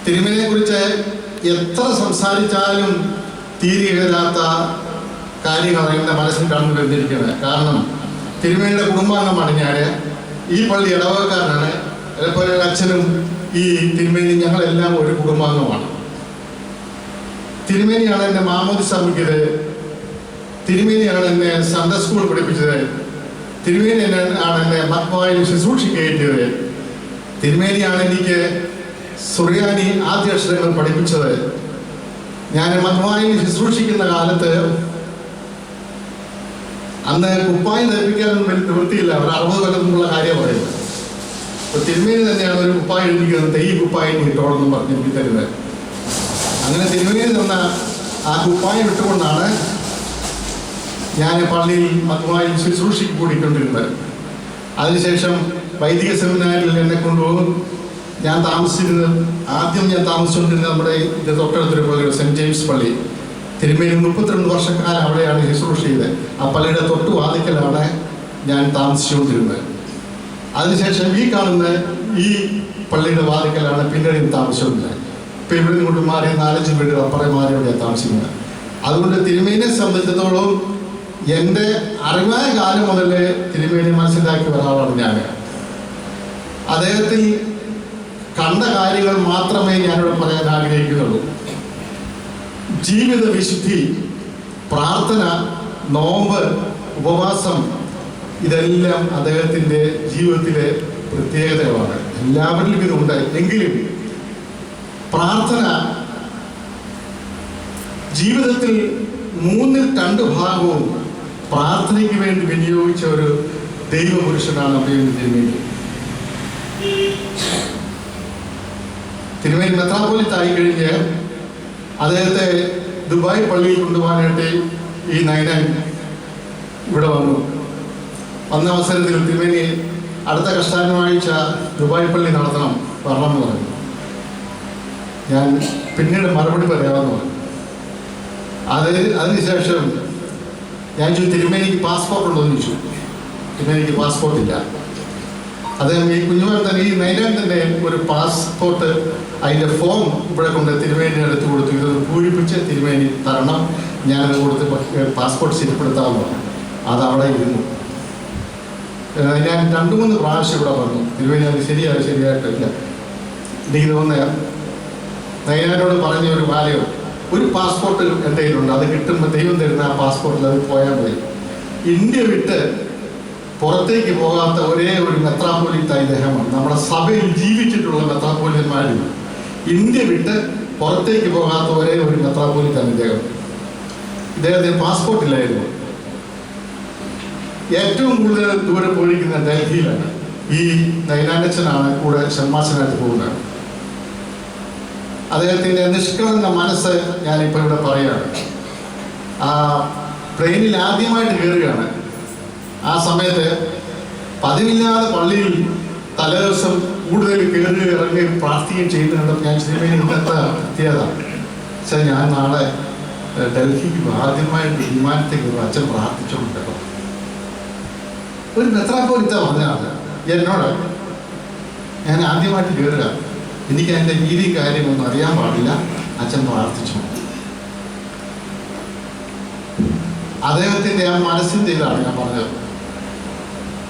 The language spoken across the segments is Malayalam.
തിരുമേനിയെക്കുറിച്ച് എത്ര സംസാരിച്ചാലും തീരുകയില്ലാത്ത കാര്യങ്ങൾ എൻ്റെ മനസ്സിൽ കടന്നു വരുന്നിരിക്കുന്നത്. കാരണം തിരുമേനിയുടെ കുടുംബാംഗമാണ് ഞാൻ. ഈ പള്ളി ഇടവക്കാരനാണ്. അതുപോലെ അച്ഛനും ഈ തിരുമേനി ഞങ്ങളെല്ലാം ഒരു കുടുംബാംഗമാണ്. തിരുമേനിയാണ് എന്നെ മാമോദിസ മുക്കിയത്. തിരുമേനിയാണ് എന്നെ സൺഡേ സ്കൂൾ പഠിപ്പിച്ചത്. തിരുമേനി ആണ് എന്നെ മത്വായിൽ ശുശ്രൂഷ കയറ്റിയത്. തിരുമേനിയാണ് എനിക്ക് സുറിയാനി ആദ്യ അക്ഷരങ്ങൾ പഠിപ്പിച്ചത്. ഞാൻ മത്വായിൽ ശുശ്രൂഷിക്കുന്ന കാലത്ത് അന്ന് കുപ്പായം ധരിപ്പിക്കാനൊന്നും വലിയ നിവൃത്തിയില്ല. ഒരു 60 കൊല്ലം മുമ്പുള്ള കാര്യം പറയുന്നത്. അപ്പോൾ തിരുമേനി തന്നെയാണ് ഒരു കുപ്പായം എഴുതിക്കുന്നത്. ഈ കുപ്പായം ഇട്ടോളെന്നും പറഞ്ഞ് എനിക്ക് തരുന്നത്. അങ്ങനെ തിരുമേനി തന്ന ആ കുപ്പായം ഇട്ടുകൊണ്ടാണ് ഞാൻ പള്ളിയിൽ മത്വായിൽ ശുശ്രൂഷയ്ക്ക് കൂടിക്കൊണ്ടിരുന്നത്. അതിനുശേഷം വൈദിക സെമിനാരിൽ എന്നെ കൊണ്ടുപോകും. ഞാൻ ആദ്യം താമസിച്ചുകൊണ്ടിരുന്നത് നമ്മുടെ ഇത് തൊട്ടടുത്തൊരു പള്ളി, സെൻറ്റ് ജെയിംസ് പള്ളി. തിരുമേനി 32 വർഷക്കാലം അവിടെയാണ് ശുശ്രൂഷ ചെയ്തത്. ആ പള്ളിയുടെ തൊട്ടു വാതിക്കലാണ് ഞാൻ താമസിച്ചുകൊണ്ടിരുന്നത്. അതിനുശേഷം ഈ കാണുന്ന ഈ പള്ളിയുടെ വാതിക്കലാണ് പിന്നീട് താമസിച്ചുകൊണ്ടിരുന്നത്. ഇപ്പം ഇവിടെ നിന്ന് കൊണ്ട് മാറി 4-5 വീട് അപ്പുറം മാറി അവിടെയാണ് താമസിക്കുന്നത്. അതുകൊണ്ട് തിരുമേനിയെ സംബന്ധിച്ചിടത്തോളം എൻ്റെ അറിവായ കാലം മുതൽ തിരുമേനി മനസ്സിലാക്കി ഒരാളാണ് ഞാൻ. അദ്ദേഹത്തിൽ കണ്ട കാര്യങ്ങൾ മാത്രമേ ഞാനിവിടെ പറയാൻ ആഗ്രഹിക്കുന്നുള്ളൂ. ജീവിത വിശുദ്ധി, പ്രാർത്ഥന, നോമ്പ്, ഉപവാസം, ഇതെല്ലാം അദ്ദേഹത്തിൻ്റെ ജീവിതത്തിലെ പ്രത്യേകതകളാണ്. എല്ലാവരിലും ഇതുണ്ട്. എങ്കിലും പ്രാർത്ഥന ജീവിതത്തിൽ 3/2 ഭാഗവും പ്രാർത്ഥനയ്ക്ക് വേണ്ടി വിനിയോഗിച്ച ഒരു ദൈവപുരുഷനാണ് തിരുമേനി. തിരുമേനി മെത്രാപ്പൊലീത്തായി കഴിഞ്ഞ് അദ്ദേഹത്തെ ദുബായ് പള്ളിയിൽ കൊണ്ടുപോകാനായിട്ട് ഈ നൈനാൻ ഇവിടെ വന്ന അവസരത്തിൽ തിരുമേനി അടുത്ത കഷ്ടാനുമാഴ്ച ദുബായ് പള്ളി നടത്തണം, വരണമെന്ന് പറഞ്ഞു. ഞാൻ പിന്നീട് മറുപടി പറയാമെന്ന് പറഞ്ഞു. അതിനുശേഷം ഞാൻ ചോദിച്ചു, തിരുമേനിക്ക് പാസ്പോർട്ട് ഉണ്ടോ എന്ന് ചോദിച്ചു. തിരുമേനിക്ക് പാസ്പോർട്ടില്ല. അദ്ദേഹം ഈ കുഞ്ഞുമാൻ തന്നെ, ഈ നൈനാൻ തന്നെ ഒരു പാസ്പോർട്ട് അതിൻ്റെ ഫോം ഇവിടെ കൊണ്ട് തിരുമേനി എടുത്ത് കൊടുത്തു. ഇതൊന്ന് പൂരിപ്പിച്ച് തിരുമേനി തരണം, ഞാനത് കൊടുത്ത് പാസ്പോർട്ട് ശരിപ്പെടുത്താമെന്ന് പറഞ്ഞു. അതവിടെ ഇരുന്നു. ഞാൻ 2-3 പ്രാവശ്യം ഇവിടെ പറഞ്ഞു. തിരുമേനി അത് ശരിയായിട്ടില്ല. എനിക്ക് തോന്നുന്ന നൈനാനോട് പറഞ്ഞ ഒരു കാര്യം, ഒരു പാസ്പോർട്ട് എൻ്റെ കയ്യിലുണ്ട്, അത് കിട്ടുമ്പോൾ ദൈവം തരുന്ന ആ പാസ്പോർട്ടിൽ അത് പോയാൽ മതി. ഇന്ത്യ വിട്ട് പുറത്തേക്ക് പോകാത്ത ഒരേ ഒരു മെത്രാപ്പൊലീത്ത ഇദ്ദേഹമാണ്. നമ്മുടെ സഭയിൽ ജീവിച്ചിട്ടുള്ള മെത്രാപ്പൊലീത്തന്മാരിൽ ഇന്ത്യ വിട്ട് പുറത്തേക്ക് പോകാത്ത ഒരേ ഒരു മെത്രാപ്പൊലീത്താണ് ഇദ്ദേഹം. ഇദ്ദേഹത്തിന് പാസ്പോർട്ടില്ലായിരുന്നു. ഏറ്റവും കൂടുതൽ ദൂരെ പോയിരിക്കുന്ന ഡൽഹിയിലാണ്. ഈ നൈനാനച്ചനാണ് കൂടെ ഷമ്മാസനായിട്ട് പോകുന്നത്. അദ്ദേഹത്തിൻ്റെ നിഷ്കളങ്ക മനസ്സ് ഞാനിപ്പോൾ ഇവിടെ പറയുകയാണ്. ആ ട്രെയിനിൽ ആദ്യമായിട്ട് കയറുകയാണ്. ആ സമയത്ത് പതിവില്ലാതെ പള്ളിയിൽ തലേദിവസം കൂടുതൽ കയറി ഇറങ്ങി പ്രാർത്ഥിക്കുകയും ചെയ്യുന്നുണ്ട്. ഞാൻ തിരുമേനി ഇന്നത്തെ പ്രത്യേകത പക്ഷേ ഞാൻ നാളെ ഡൽഹിക്ക് ആദ്യമായിട്ട് വിമാനത്തേക്ക് അച്ഛൻ പ്രാർത്ഥിച്ചുകൊണ്ടല്ലോ. ഒരു മെത്രാപ്പൊലീത്ത പറഞ്ഞാണ് എന്നോട്, ഞാൻ ആദ്യമായിട്ട് കയറുക, എനിക്ക് അതിൻ്റെ രീതിയും കാര്യമൊന്നും അറിയാൻ പാടില്ല, അച്ഛൻ പ്രാർത്ഥിച്ചു. അദ്ദേഹത്തിൻ്റെ ആ മനസ്സിൻ്റെ ഇതാണ് ഞാൻ പറഞ്ഞത്.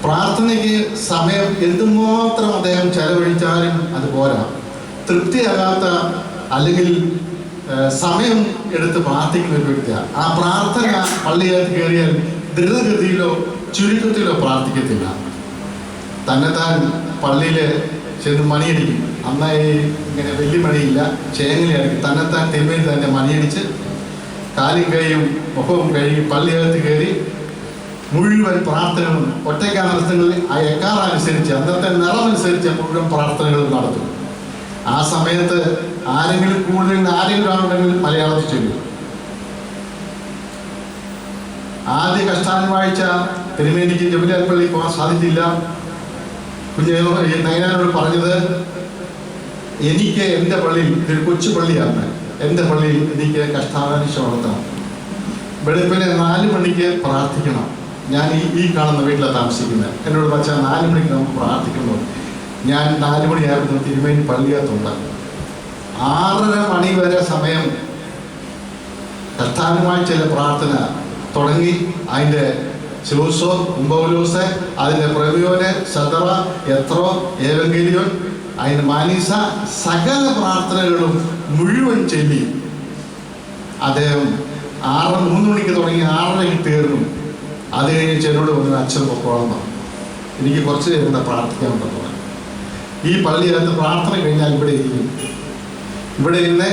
പ്രാർത്ഥനയ്ക്ക് സമയം എന്തുമാത്രം അദ്ദേഹം ചെലവഴിച്ചാലും അത് പോരാ. തൃപ്തിയാകാത്ത അല്ലെങ്കിൽ സമയം എടുത്ത് പ്രാർത്ഥിക്കുന്ന ഒരു വ്യക്തിയാണ്. ആ പ്രാർത്ഥന പള്ളിക്കകത്ത് കയറിയാൽ ദ്രുതഗതിയിലോ ചുരുക്കത്തിലോ പ്രാർത്ഥിക്കത്തില്ല. തന്നെത്താൻ പള്ളിയിൽ ചെന്ന് മണിയടിക്കും. അന്നായി ഇങ്ങനെ വലിയ മണിയില്ല, ചേങ്ങലയായിരിക്കും. തന്നെത്താൻ തിരുമേനി തന്നെ മണിയടിച്ച് കാലും കൈയും മുഖവും കഴുകി പള്ളിക്കകത്ത് കയറി മുഴുവൻ പ്രാർത്ഥനകളും ഒറ്റയ്ക്കാ നൃത്തങ്ങളിൽ ആ എക്കാറനുസരിച്ച് അന്നത്തെ നിറമനുസരിച്ച് മുഴുവൻ പ്രാർത്ഥനകളും നടത്തും. ആ സമയത്ത് ആരെങ്കിലും കൂടുതൽ ആരെങ്കിലും മലയാളത്തിൽ ചൊല്ലും. ആദ്യ കഷ്ടാനുവാഴ്ച തിരുമേനിക്ക് ജബിലാൽ പള്ളി പോകാൻ സാധിച്ചില്ല. നൈനാനോട് പറഞ്ഞത്, എനിക്ക് എൻ്റെ പള്ളിയിൽ, ഇതൊരു കൊച്ചു പള്ളിയാണ്, എൻ്റെ പള്ളിയിൽ എനിക്ക് കഷ്ടാനുവാഴ്ച നടത്തണം. വെളുപ്പിനെ 4 മണിക്ക് പ്രാർത്ഥിക്കണം. ഞാൻ ഈ കാണുന്ന വീട്ടിലാണ് താമസിക്കുന്നത്. എന്നോട് വെച്ചാൽ 4 മണിക്ക് നമുക്ക് പ്രാർത്ഥിക്കണം. ഞാൻ 4 മണിയായിരുന്നു തിരുമേനി പള്ളിക്കകത്തുണ്ട്. 6:30 മണി വരെ സമയം കർത്താനുമായി ചില പ്രാർത്ഥന തുടങ്ങി. അതിൻ്റെ ശിലോസോ, ഉംബൗലോസ്, അതിൻ്റെ പ്രവിയോന്, സദറ, എത്രോ, ഏവങ്കേലിയോൻ, അതിൻ്റെ മാനീസ, സകല പ്രാർത്ഥനകളും മുഴുവൻ ചൊല്ലി അദ്ദേഹം 3 മണിക്ക് തുടങ്ങി 6:30 തീർന്നു. അത് കഴിഞ്ഞ് ചെന്നോട് വന്ന് അച്ഛൻ പൊക്കോളണം, എനിക്ക് കുറച്ച് നേരം പ്രാർത്ഥിക്കാനുണ്ടെന്ന് പറഞ്ഞു. ഈ പള്ളിയകത്ത് പ്രാർത്ഥന കഴിഞ്ഞാൽ ഇവിടെ ഇരിക്കും. ഇവിടെ ഇരുന്ന്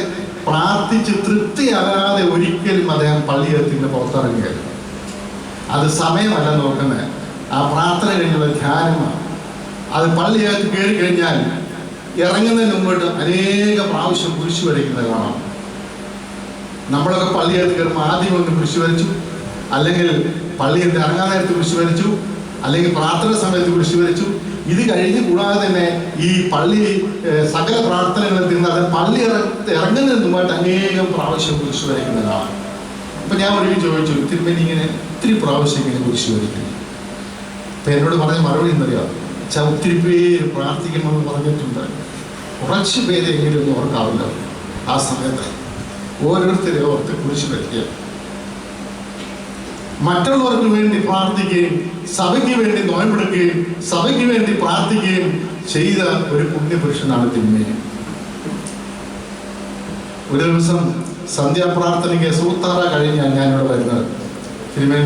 പ്രാർത്ഥിച്ച് തൃപ്തിയാകാതെ ഒരിക്കലും അദ്ദേഹം പള്ളിയകത്തിൻ്റെ പുറത്തിറങ്ങിയത്. അത് സമയമല്ല നോക്കുന്നത്, ആ പ്രാർത്ഥന കഴിഞ്ഞുള്ള ധ്യാനമാണ്. അത് പള്ളിയകത്ത് കയറി കഴിഞ്ഞാൽ ഇറങ്ങുന്നതിന് മുമ്പോട്ട് അനേക പ്രാവശ്യം കുരിശ് വരയ്ക്കുന്നത് കാണാം. നമ്മളൊക്കെ പള്ളിയകത്ത് കയറുമ്പോൾ ആദ്യം ഒന്ന് കുരിശ് വരച്ചു, അല്ലെങ്കിൽ പള്ളിയിൽ ഇറങ്ങാൻ നേരത്ത് കുരിശ് വരച്ചു, അല്ലെങ്കിൽ പ്രാർത്ഥന സമയത്ത് കുരിശ് വരച്ചു. ഇത് കഴിഞ്ഞ് കൂടാതെ തന്നെ ഈ പള്ളി സകല പ്രാർത്ഥനകളിൽ തീർന്നാൽ പള്ളി ഇറങ്ങുന്നതിന് മുമ്പായിട്ട് അനേകം പ്രാവശ്യം കുരിശ് വരയ്ക്കുന്നത് കാണാം. അപ്പം ഞാൻ ഒരിക്കലും ചോദിച്ചു, തിരുമേനി ഇങ്ങനെ ഒത്തിരി പ്രാവശ്യം ഇങ്ങനെ കുരിശ് വരയ്ക്കുന്നു. അപ്പം എന്നോട് പറഞ്ഞ മറുപടി എന്നറിയാം, ഒത്തിരി പേര് പ്രാർത്ഥിക്കണമെന്ന് പറഞ്ഞിട്ടുണ്ട്, കുറച്ച് പേര് എങ്ങനെയൊന്നും ഓർക്കാവില്ല. ആ സമയത്ത് ഓരോരുത്തരെ ഓർത്ത് കുരിശ് വരയ്ക്കുക. മറ്റുള്ളവർക്ക് വേണ്ടി പ്രാർത്ഥിക്കുകയും സഭയ്ക്ക് വേണ്ടി നോയമ്പെടുക്കുകയും സഭയ്ക്ക് വേണ്ടി പ്രാർത്ഥിക്കുകയും ചെയ്ത ഒരു പുണ്യപുരുഷനാണ് തിരുമേനി. ഒരു ദിവസം സന്ധ്യാപ്രാർത്ഥനയ്ക്ക് സൂത്താറ കഴിഞ്ഞാൽ ഞാനിവിടെ വരുന്നത്. തിരുമേനി